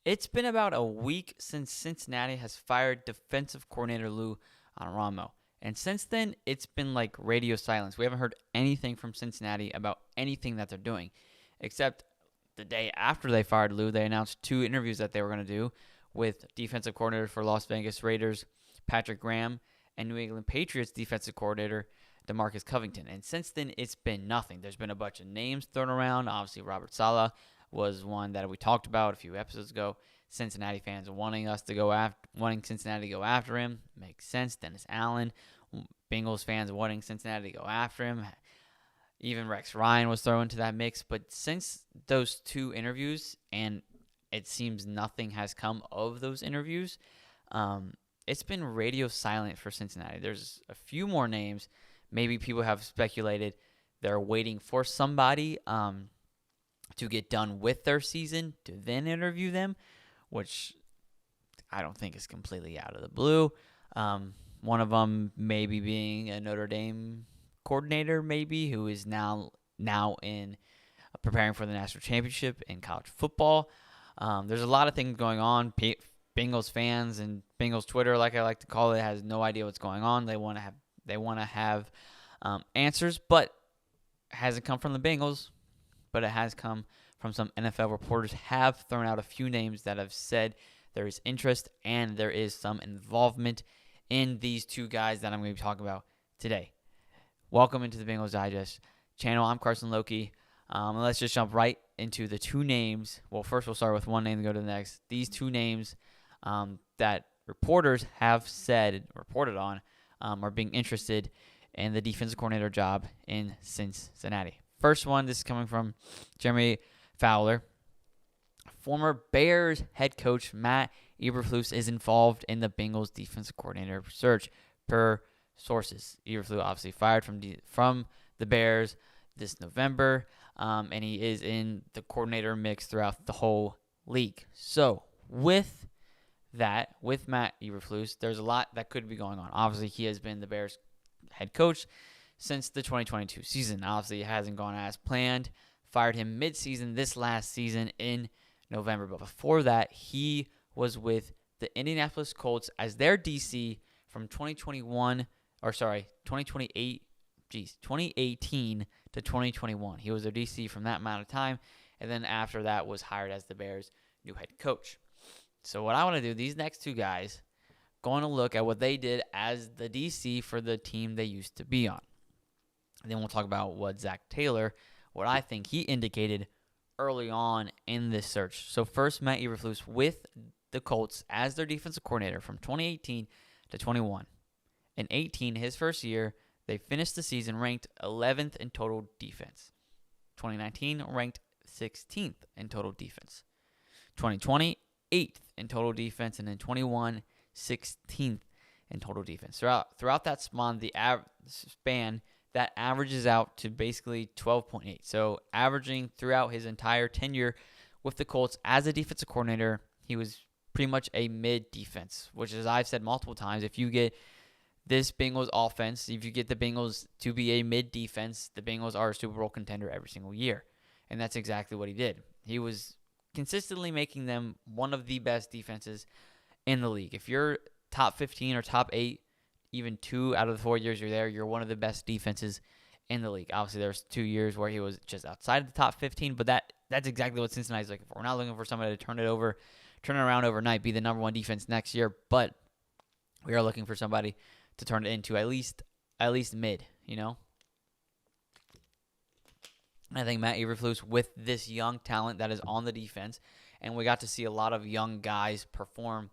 It's been about a week since Cincinnati has fired defensive coordinator Lou Anarumo. And since then, it's been like radio silence. We haven't heard anything from Cincinnati about anything that they're doing, except the day after they fired Lou, they announced 2 interviews that they were going to do with defensive coordinator for Las Vegas Raiders, Patrick Graham, and New England Patriots defensive coordinator, DeMarcus Covington. And since then, it's been nothing. There's been a bunch of names thrown around. Obviously, Robert Saleh was one that we talked about a few episodes ago. Cincinnati fans wanting Cincinnati to go after him makes sense. Dennis Allen, Bengals fans wanting Cincinnati to go after him. Even Rex Ryan was thrown into that mix. But since those 2 interviews, and it seems nothing has come of those interviews, it's been radio silent for Cincinnati. There's a few more names. Maybe people have speculated they're waiting for somebody to get done with their season to then interview them, which I don't think is completely out of the blue. One of them maybe being a Notre Dame coordinator, maybe, who is now in preparing for the national championship in college football. There's a lot of things going on. Bengals fans and Bengals Twitter, like I like to call it, has no idea what's going on. They want to have answers, but it hasn't come from the Bengals. But it has come from some NFL reporters have thrown out a few names that have said there is interest and there is some involvement in these 2 guys that I'm going to be talking about today. Welcome into the Bengals Digest channel. I'm Carson Lokey. Let's just jump right into the 2 names. Well, first we'll start with one name and go to the next. These 2 names that reporters have reported on, are being interested in the defensive coordinator job in Cincinnati. First one, this is coming from Jeremy Fowler. Former Bears head coach Matt Eberflus is involved in the Bengals defensive coordinator search, per sources. Eberflus obviously fired from the Bears this November, and he is in the coordinator mix throughout the whole league. So with Matt Eberflus, there's a lot that could be going on. Obviously, he has been the Bears head coach since the 2022 season. Obviously, it hasn't gone as planned. Fired him mid-season this last season in November. But before that, he was with the Indianapolis Colts as their DC from 2018 to 2021. He was their DC from that amount of time, and then after that was hired as the Bears' new head coach. So what I want to do, these next 2 guys, going to look at what they did as the DC for the team they used to be on. And then we'll talk about what Zach Taylor, what I think he indicated early on in this search. So first, Matt Eberflus with the Colts as their defensive coordinator from 2018 to 21. In 18, his first year, they finished the season ranked 11th in total defense. 2019, ranked 16th in total defense. 2020, 8th in total defense. And then 21, 16th in total defense. Throughout that span, that averages out to basically 12.8. So averaging throughout his entire tenure with the Colts as a defensive coordinator, he was pretty much a mid-defense, which, as I've said multiple times, if you get this Bengals offense, if you get the Bengals to be a mid-defense, the Bengals are a Super Bowl contender every single year. And that's exactly what he did. He was consistently making them one of the best defenses in the league. If you're top 15 or top 8, even 2 out of the 4 years you're there, you're one of the best defenses in the league. Obviously, there's 2 years where he was just outside of the top 15, but that's exactly what Cincinnati's looking for. We're not looking for somebody to turn it around overnight, be the number 1 defense next year, but we are looking for somebody to turn it into at least mid, you know? I think Matt Eberflus, with this young talent that is on the defense, and we got to see a lot of young guys perform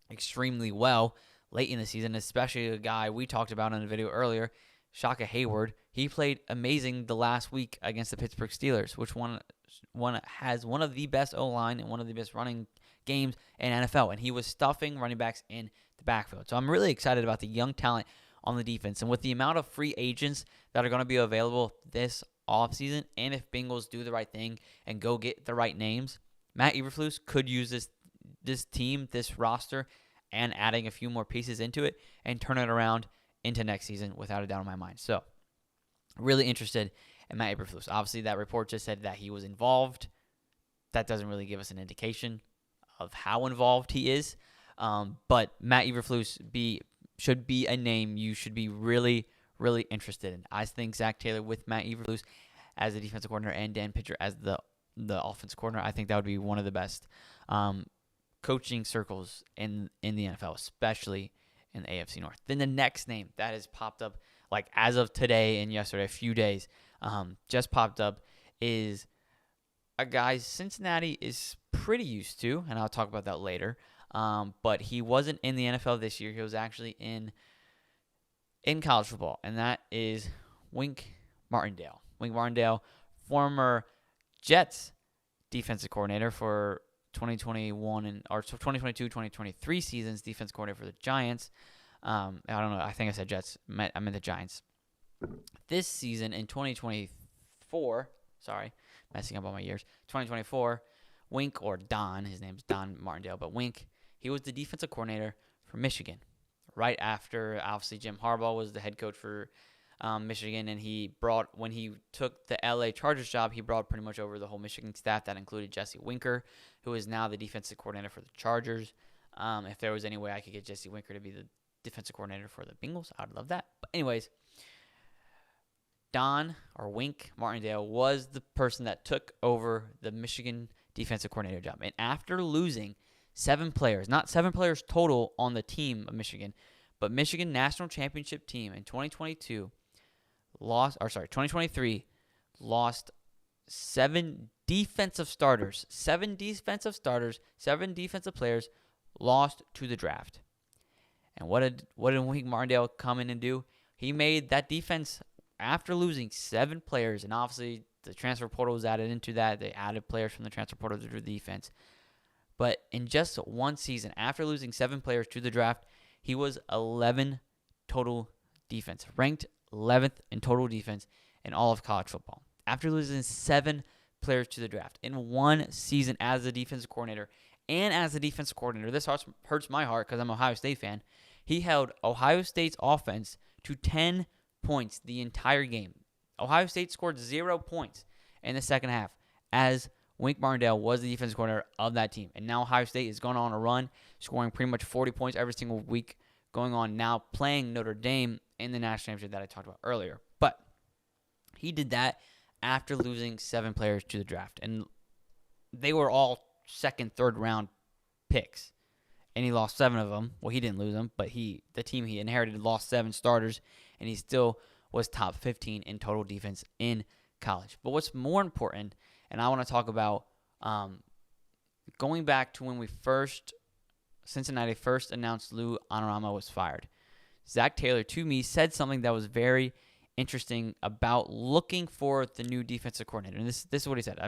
extremely well late in the season, especially a guy we talked about in a video earlier, Shaka Hayward. He played amazing the last week against the Pittsburgh Steelers, which has one of the best O-line and one of the best running games in NFL, and he was stuffing running backs in the backfield. So I'm really excited about the young talent on the defense, and with the amount of free agents that are going to be available this offseason, and if Bengals do the right thing and go get the right names, Matt Eberflus could use this team, this roster, and adding a few more pieces into it and turn it around into next season without a doubt in my mind. So, really interested in Matt Eberflus. Obviously, that report just said that he was involved. That doesn't really give us an indication of how involved he is. But Matt Eberflus should be a name you should be really, really interested in. I think Zach Taylor with Matt Eberflus as the defensive coordinator and Dan Pitcher as the offensive coordinator, I think that would be one of the best coaching circles in the NFL, especially in the AFC North. Then the next name that has popped up, like as of today and yesterday, a few days, just popped up, is a guy Cincinnati is pretty used to, and I'll talk about that later. But he wasn't in the NFL this year. He was actually in college football, and that is Wink Martindale. Wink Martindale, former Jets defensive coordinator for 2022-2023 seasons, defense coordinator for the Giants. I don't know. I think I said Jets. I meant the Giants. This season in 2024, sorry, messing up all my years. 2024, Wink, or Don, his name's Don Martindale, but Wink, he was the defensive coordinator for Michigan. Right after, obviously, Jim Harbaugh was the head coach for Michigan, and when he took the LA Chargers job, he brought pretty much over the whole Michigan staff. That included Jesse Winker, who is now the defensive coordinator for the Chargers. If there was any way I could get Jesse Winker to be the defensive coordinator for the Bengals, I would love that. But anyways, Don, or Wink Martindale, was the person that took over the Michigan defensive coordinator job. And after losing 7 players, not 7 players total on the team of Michigan, but Michigan national championship team in 2023 lost 7 defensive starters, 7 defensive players lost to the draft. And what did Wink Martindale come in and do? He made that defense, after losing 7 players, and obviously the transfer portal was added into that. They added players from the transfer portal to the defense. But in just one season, after losing 7 players to the draft, he was 11 total defense, ranked 11th in total defense in all of college football. After losing 7 players to the draft in one season as a defensive coordinator, this hurts my heart because I'm an Ohio State fan. He held Ohio State's offense to 10 points the entire game. Ohio State scored 0 points in the second half as Wink Martindale was the defensive coordinator of that team. And now Ohio State is going on a run, scoring pretty much 40 points every single week, going on now playing Notre Dame in the national championship that I talked about earlier. But he did that after losing 7 players to the draft. And they were all second, third round picks. And he lost 7 of them. Well, he didn't lose them, but the team he inherited lost 7 starters, and he still was top 15 in total defense in college. But what's more important, and I want to talk about going back to when Cincinnati first announced Lou Anarumo was fired. Zach Taylor, to me, said something that was very interesting about looking for the new defensive coordinator. And this is what he said.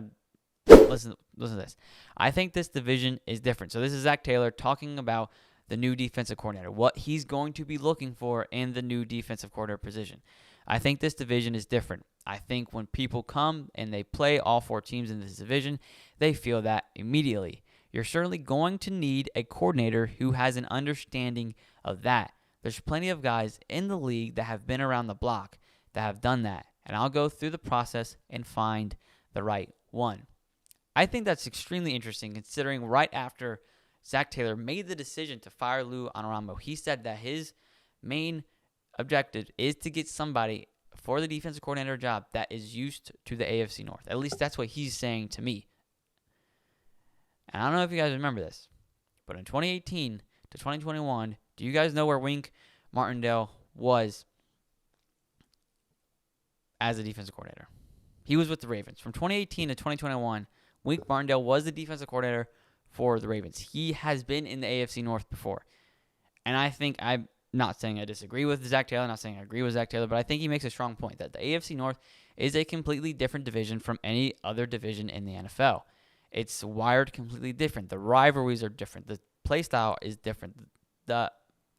Listen to this. I think this division is different. So this is Zach Taylor talking about the new defensive coordinator, what he's going to be looking for in the new defensive coordinator position. I think this division is different. I think when people come and they play all 4 teams in this division, they feel that immediately. You're certainly going to need a coordinator who has an understanding of that. There's plenty of guys in the league that have been around the block that have done that. And I'll go through the process and find the right one. I think that's extremely interesting considering right after Zach Taylor made the decision to fire Lou Anarumo, he said that his main objective is to get somebody for the defensive coordinator job that is used to the AFC North. At least that's what he's saying to me. And I don't know if you guys remember this, but in 2018 to 2021, do you guys know where Wink Martindale was as a defensive coordinator? He was with the Ravens. From 2018 to 2021, Wink Martindale was the defensive coordinator for the Ravens. He has been in the AFC North before. And I think, I'm not saying I disagree with Zach Taylor, not saying I agree with Zach Taylor, but I think he makes a strong point that the AFC North is a completely different division from any other division in the NFL. It's wired completely different. The rivalries are different. The play style is different. The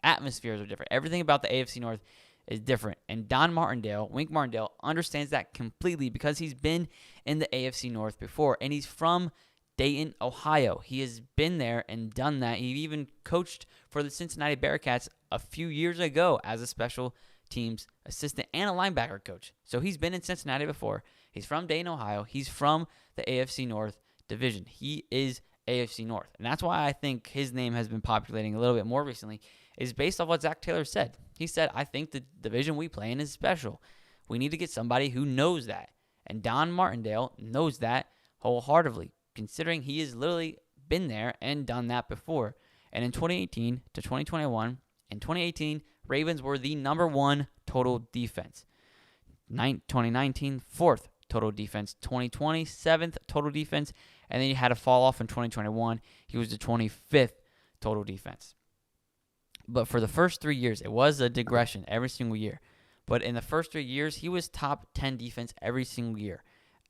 atmospheres are different. Everything about the AFC North is different. And Wink Martindale, understands that completely because he's been in the AFC North before. And he's from Dayton, Ohio. He has been there and done that. He even coached for the Cincinnati Bearcats a few years ago as a special teams assistant and a linebacker coach. So he's been in Cincinnati before. He's from Dayton, Ohio. He's from the AFC North division. He is AFC North. And that's why I think his name has been populating a little bit more recently, is based off what Zach Taylor said. He said, I think the division we play in is special. We need to get somebody who knows that. And Don Martindale knows that wholeheartedly, considering he has literally been there and done that before. And in 2018 to 2021, in 2018, Ravens were the number 1 total defense. 2019, 4th total defense. 2020, 7th total defense. And then he had a fall off in 2021. He was the 25th total defense. But for the first 3 years, it was a digression every single year. But in the first 3 years, he was top 10 defense every single year.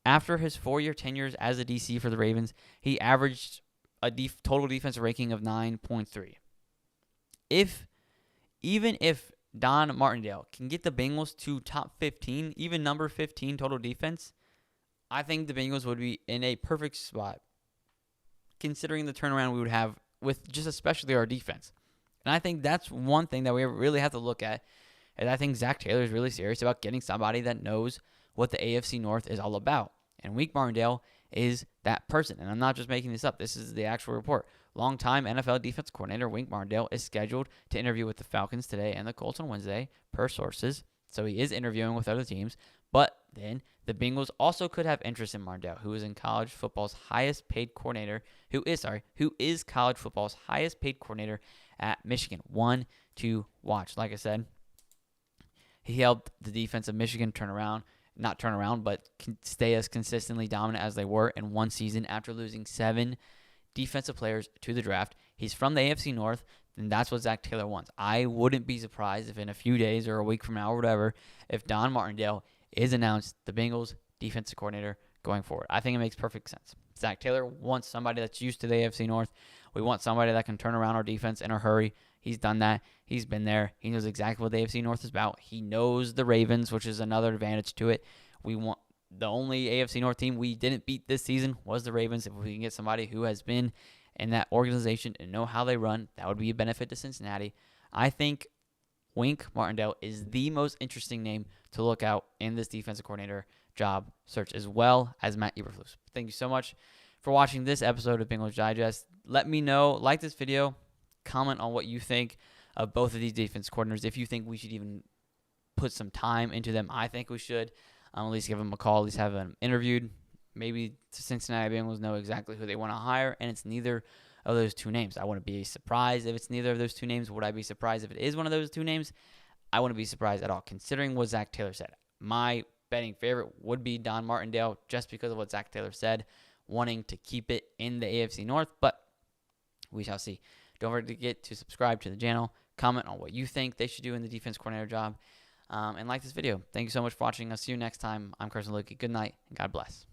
After his 4-year tenure as a DC for the Ravens, he averaged a total defense ranking of 9.3. Even if Don Martindale can get the Bengals to top 15, even number 15 total defense, I think the Bengals would be in a perfect spot, considering the turnaround we would have with just especially our defense. And I think that's one thing that we really have to look at. And I think Zach Taylor is really serious about getting somebody that knows what the AFC North is all about. And Wink Martindale is that person. And I'm not just making this up. This is the actual report. Longtime NFL defense coordinator Wink Martindale is scheduled to interview with the Falcons today and the Colts on Wednesday, per sources. So he is interviewing with other teams. But then the Bengals also could have interest in Martindale, who is in college football's highest paid coordinator, who is college football's highest paid coordinator at Michigan. One to watch. Like I said, he helped the defense of Michigan but stay as consistently dominant as they were in one season after losing 7 defensive players to the draft. He's from the AFC North, and that's what Zach Taylor wants. I wouldn't be surprised if in a few days or a week from now or whatever, if Don Martindale is announced the Bengals defensive coordinator going forward. I think it makes perfect sense. Zach Taylor wants somebody that's used to the AFC North. We want somebody that can turn around our defense in a hurry. He's done that. He's been there. He knows exactly what the AFC North is about. He knows the Ravens, which is another advantage to it. We want the only AFC North team we didn't beat this season was the Ravens. If we can get somebody who has been in that organization and know how they run, that would be a benefit to Cincinnati. I think Wink Martindale is the most interesting name to look out in this defensive coordinator job search, as well as Matt Eberflus. Thank you so much for watching this episode of Bengals Digest. Let me know, like this video, comment on what you think of both of these defense coordinators. If you think we should even put some time into them, I think we should. At least give them a call, at least have them interviewed. Maybe the Cincinnati Bengals know exactly who they want to hire, and it's neither of those two names. I wouldn't be surprised if it's neither of those two names. Would I be surprised if it is one of those two names? I wouldn't be surprised at all, considering what Zach Taylor said. My betting favorite would be Don Martindale, just because of what Zach Taylor said, wanting to keep it in the AFC North, but we shall see. Don't forget to subscribe to the channel, comment on what you think they should do in the defense coordinator job, and like this video. Thank you so much for watching. I'll see you next time. I'm Carson Lokey. Good night, and God bless.